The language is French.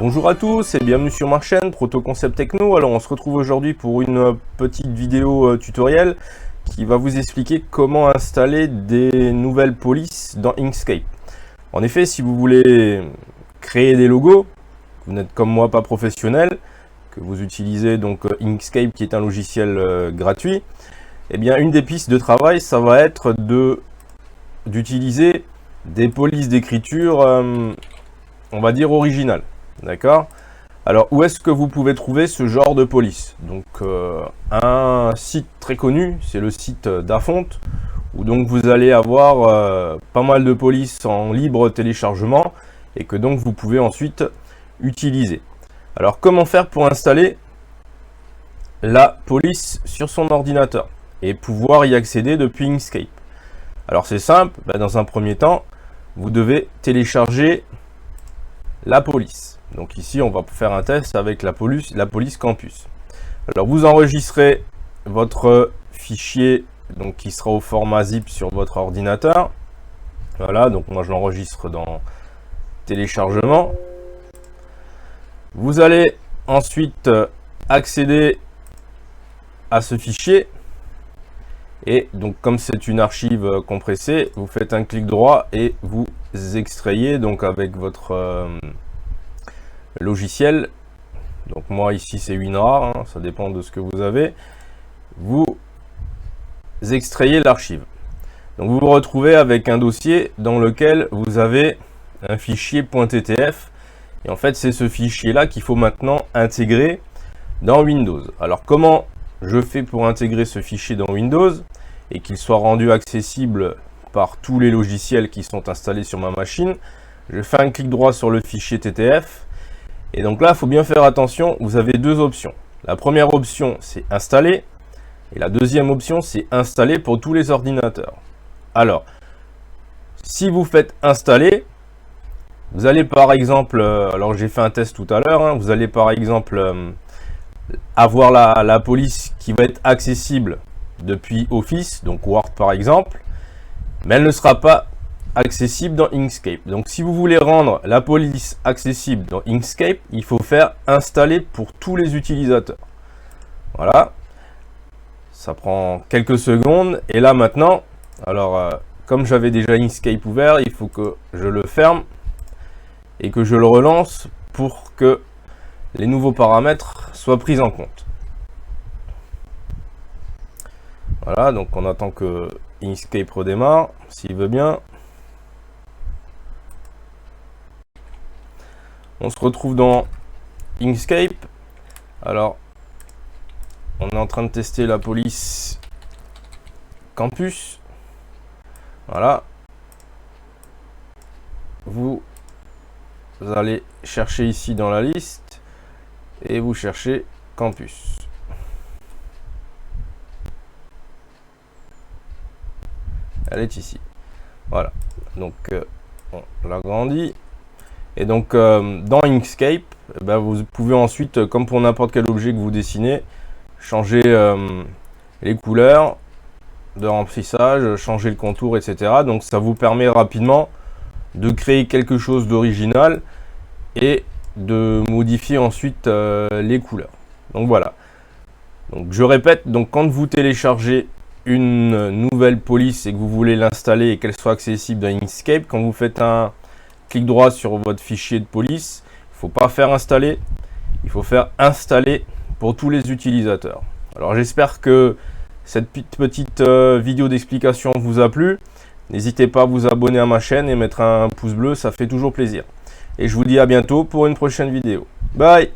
Bonjour à tous et bienvenue sur ma chaîne Proto Concept Techno. Alors on se retrouve aujourd'hui pour une petite vidéo tutoriel qui va vous expliquer comment installer des nouvelles polices dans Inkscape. En effet, si vous voulez créer des logos, vous n'êtes comme moi pas professionnel, que vous utilisez donc Inkscape qui est un logiciel gratuit, eh bien une des pistes de travail ça va être d'utiliser des polices d'écriture on va dire originales. D'accord. Alors, où est-ce que vous pouvez trouver ce genre de police? Donc, un site très connu, c'est le site Dafont, où donc vous allez avoir pas mal de polices en libre téléchargement et que donc vous pouvez ensuite utiliser. Alors, comment faire pour installer la police sur son ordinateur et pouvoir y accéder depuis Inkscape? Alors, c'est simple. Dans un premier temps, vous devez télécharger la police. Donc ici, on va faire un test avec la police campus. Alors, vous enregistrez votre fichier donc qui sera au format zip sur votre ordinateur. Voilà, donc moi je l'enregistre dans téléchargement. Vous allez ensuite accéder à ce fichier. Et donc comme c'est une archive compressée, vous faites un clic droit et vous extrayez donc avec votre logiciel. Donc moi ici c'est WinRAR, hein, ça dépend de ce que vous avez. Vous extrayez l'archive. Donc vous vous retrouvez avec un dossier dans lequel vous avez un fichier .ttf. Et en fait c'est ce fichier là qu'il faut maintenant intégrer dans Windows. Alors comment je fais pour intégrer ce fichier dans Windows et qu'il soit rendu accessible par tous les logiciels qui sont installés sur ma machine? Je fais un clic droit sur le fichier TTF. Et donc là, il faut bien faire attention, vous avez deux options. La première option, c'est installer. Et la deuxième option, c'est installer pour tous les ordinateurs. Alors, si vous faites installer, vous allez par exemple, alors j'ai fait un test tout à l'heure, hein, vous allez par exemple avoir la police qui va être accessible depuis Office, donc Word par exemple, mais elle ne sera pas accessible dans Inkscape. Donc si vous voulez rendre la police accessible dans Inkscape, il faut faire installer pour tous les utilisateurs. Voilà, ça prend quelques secondes. Et là maintenant, alors comme j'avais déjà Inkscape ouvert, il faut que je le ferme et que je le relance pour que les nouveaux paramètres soient pris en compte. Voilà, donc on attend que Inkscape redémarre, s'il veut bien. On se retrouve dans Inkscape. Alors, on est en train de tester la police campus. Voilà. Vous allez chercher ici dans la liste et vous cherchez campus. Elle est ici. Voilà. Donc, on l'agrandit. Et donc, dans Inkscape, vous pouvez ensuite, comme pour n'importe quel objet que vous dessinez, changer les couleurs de remplissage, changer le contour, etc. Donc, ça vous permet rapidement de créer quelque chose d'original et de modifier ensuite les couleurs. Donc, voilà. Donc, je répète, donc quand vous téléchargez une nouvelle police et que vous voulez l'installer et qu'elle soit accessible dans Inkscape, quand vous faites un clic droit sur votre fichier de police, il ne faut pas faire installer, il faut faire installer pour tous les utilisateurs. Alors j'espère que cette petite vidéo d'explication vous a plu. N'hésitez pas à vous abonner à ma chaîne et mettre un pouce bleu, ça fait toujours plaisir. Et je vous dis à bientôt pour une prochaine vidéo. Bye!